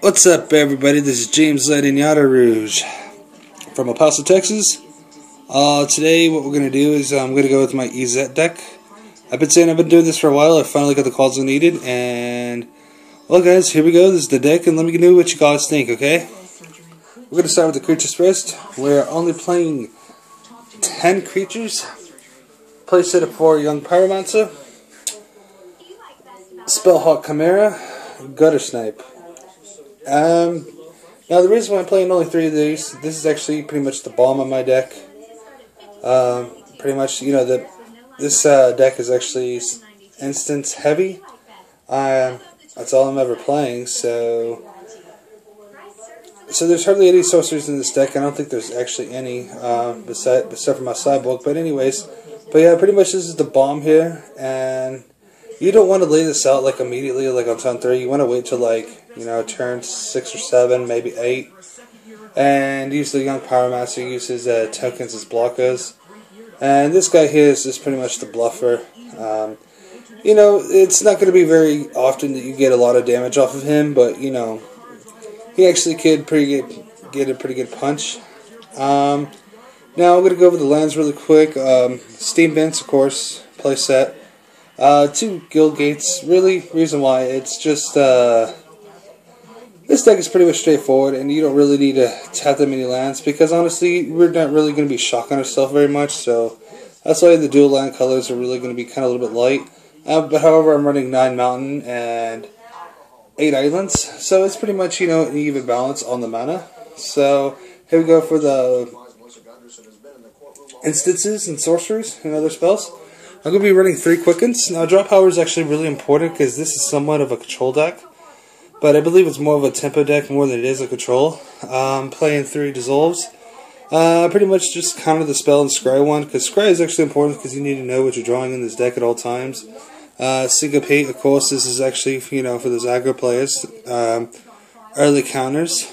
What's up, everybody? This is James Lighting Yada Rouge from El Paso, Texas. Today what we're going to do is I'm going to go with my Izzet deck. I've been saying I've been doing this for a while. I finally got the cards I needed, and well, guys, here we go. This is the deck, and let me know what you guys think, okay? We're going to start with the creatures first. We're only playing 10 creatures. Play set of 4 Young Pyromancer, Spellhawk Chimera, Gutter Snipe. Now the reason why I'm playing only 3 of these, this is actually pretty much the bomb of my deck. Pretty much, you know, this deck is actually instance heavy. That's all I'm ever playing, so there's hardly any sorceries in this deck. I don't think there's actually any, except for my sideboard. But anyways, yeah, pretty much this is the bomb here, and you don't want to lay this out like immediately, like on turn 3. You want to wait till like, you know, turn 6 or 7, maybe 8, and use the Young Pyromancer, use his tokens as blockers. And this guy here is just pretty much the bluffer. You know, it's not going to be very often that you get a lot of damage off of him, but you know, he actually could get a pretty good punch. Now I'm going to go over the lands really quick. Steam Vents, of course, play set. 2 Guild Gates. Really, reason why, it's just this deck is pretty much straightforward, and you don't really need to tap that many lands, because honestly, we're not really going to be shocking ourselves very much, so that's why the dual land colors are really going to be kind of a little bit light. But however, I'm running 9 mountain and 8 islands, so it's pretty much, you know, an even balance on the mana. So here we go for the instances and sorceries and other spells. I'm going to be running 3 Quickens. Now, draw power is actually really important because this is somewhat of a control deck, but I believe it's more of a tempo deck more than it is a control. Playing 3 Dissolves. Pretty much just counter the spell and scry one, because scry is actually important because you need to know what you're drawing in this deck at all times. Syncopate, of course, this is actually, you know, for those aggro players. Early counters.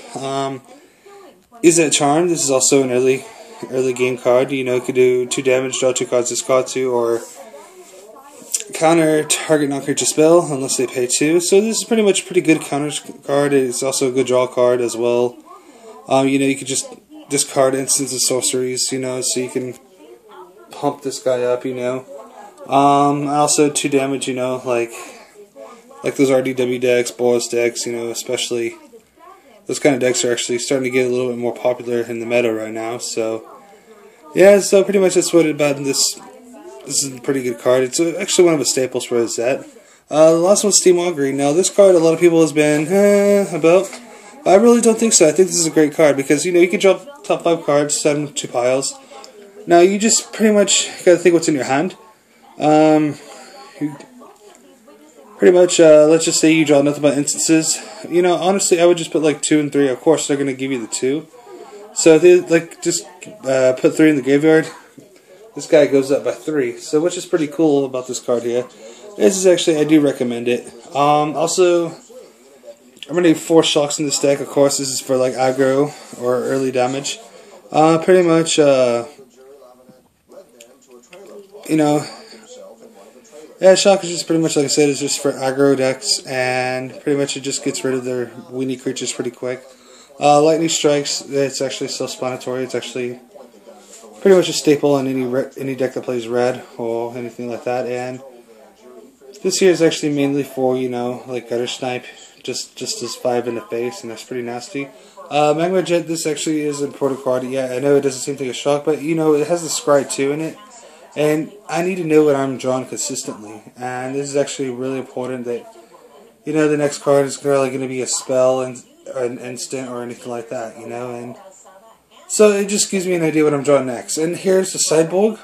Izzet Charm, this is also an early game card. You know, it could do 2 damage, draw 2 cards, discard 2, or counter target non-creature spell unless they pay 2. So this is pretty much a pretty good counter card. It's also a good draw card as well. You know, you could just discard instants and sorceries, you know, so you can pump this guy up, you know. Also 2 damage, you know, like those RDW decks, Boros decks, you know, especially those kind of decks are actually starting to get a little bit more popular in the meta right now. So yeah, so pretty much that's what about this. This is a pretty good card. It's actually one of the staples for Izzet. The last one's Steam Augury. Now this card a lot of people has been about. I really don't think so. I think this is a great card because, you know, you can drop top 5 cards, set them 2 piles. Now you just pretty much gotta think what's in your hand. Pretty much, let's just say you draw nothing but instances. You know, honestly, I would just put like 2 and 3. Of course, they're gonna give you the 2. So if they like just put 3 in the graveyard, this guy goes up by 3. So which is pretty cool about this card here. This is actually, I do recommend it. Also, I'm running 4 shocks in this deck. Of course, this is for like aggro or early damage. Pretty much, you know, yeah, shock is just pretty much, like I said, is just for aggro decks, and pretty much it just gets rid of their weenie creatures pretty quick. Lightning Strikes, it's actually self-explanatory. It's actually pretty much a staple on any deck that plays red or anything like that. And this here is actually mainly for, you know, like Gutter Snipe, just as 5 in the face, and that's pretty nasty. Magma Jet, this actually is an important card. Yeah, I know it doesn't seem like a shock, but you know, it has the scry 2 in it. And I need to know what I'm drawing consistently, and this is actually really important that, you know, the next card is really going to be a spell and an instant or anything like that, you know, and so it just gives me an idea what I'm drawing next. And here's the sideboard.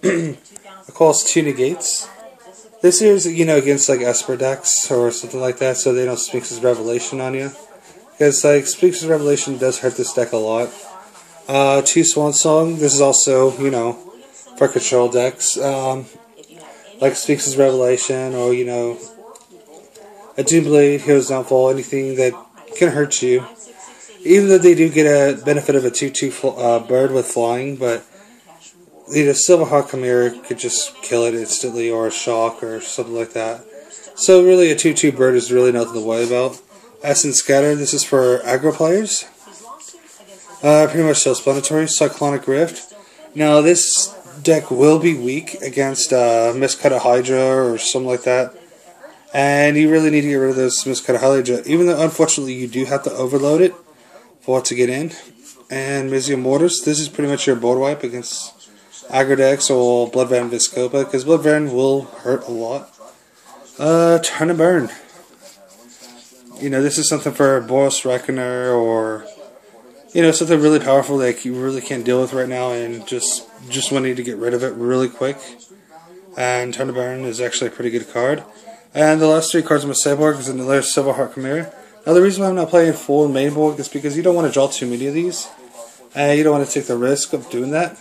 I call it 2 Negates. This here is, you know, against like Esper decks or something like that, so they don't Sphinx's Revelation on you, because like Sphinx's Revelation does hurt this deck a lot. 2 Swan Song. This is also, you know, for control decks, like Sphinx's Revelation, or, you know, a Doomblade, Hero's Downfall, anything that can hurt you. Even though they do get a benefit of a 2/2 bird with flying, but the Silverhawk Chimera could just kill it instantly, or a shock, or something like that. So really a 2/2 bird is really nothing to worry about. Essence Scatter. This is for aggro players. Pretty much self-explanatory. Cyclonic Rift. Now this deck will be weak against Miscut Hydra or something like that. And you really need to get rid of this Miscut Hydra. Even though unfortunately you do have to overload it for it to get in. And Mizium Mortis. This is pretty much your board wipe against aggro decks or Bloodvenom Viscopa. Because Bloodvenom will hurt a lot. Turn and Burn. You know, this is something for Boros Reckoner or, you know, something really powerful that you really can't deal with right now and just wanting to get rid of it really quick. And Turn and Burn is actually a pretty good card. And the last 3 cards on my sideboard is another Silverheart Chimera. Now the reason why I'm not playing full main board is because you don't want to draw too many of these. And you don't want to take the risk of doing that.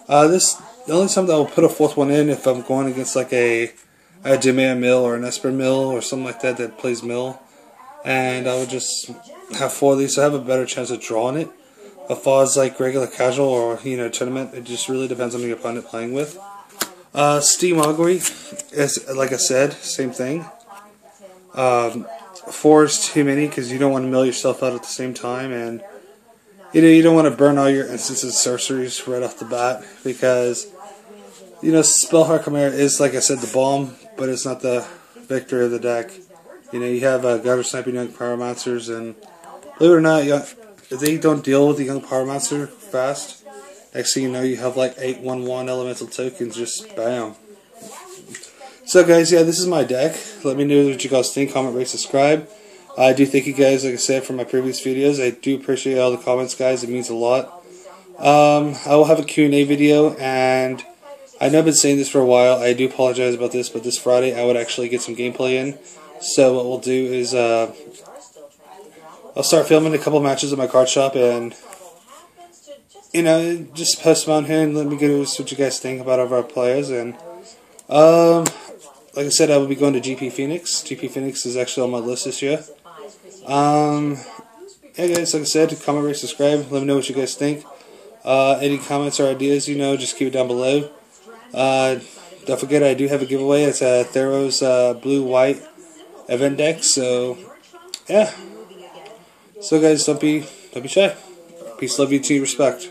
The only time that I'll put a 4th one in if I'm going against like a Demand Mill or an Esper Mill or something like that that plays Mill. And I would just have 4 of these so I have a better chance of drawing it. As far as like regular casual or, you know, tournament, it just really depends on the opponent playing with. Steam Augury is, like I said, same thing. 4 is too many because you don't want to mill yourself out at the same time, and you know you don't want to burn all your instances and sorceries right off the bat because you know Spellheart Chimera is, like I said, the bomb, but it's not the victory of the deck. You know, you have Gutter Sniping Young Pyromancers, and believe it or not, if they don't deal with the Young Pyromancer fast, next thing you know, you have like 8 1/1 elemental tokens, just bam. So guys, yeah, this is my deck. Let me know what you guys think, comment, rate, subscribe. I do thank you guys, like I said, for my previous videos. I do appreciate all the comments, guys. It means a lot. I will have a Q&A video, and I know I've been saying this for a while. I do apologize about this, but this Friday I would actually get some gameplay in. So what we'll do is I'll start filming a couple matches at my card shop, and you know, just post them on here and let me know what you guys think about our players. And like I said, I will be going to GP Phoenix. GP Phoenix is actually on my list this year. Yeah, guys, like I said, comment, rate, subscribe. Let me know what you guys think. Any comments or ideas, you know, just keep it down below. Don't forget, I do have a giveaway. It's a Theros blue-white event deck. So, yeah. So, guys, don't be shy. Peace, love, unity, respect.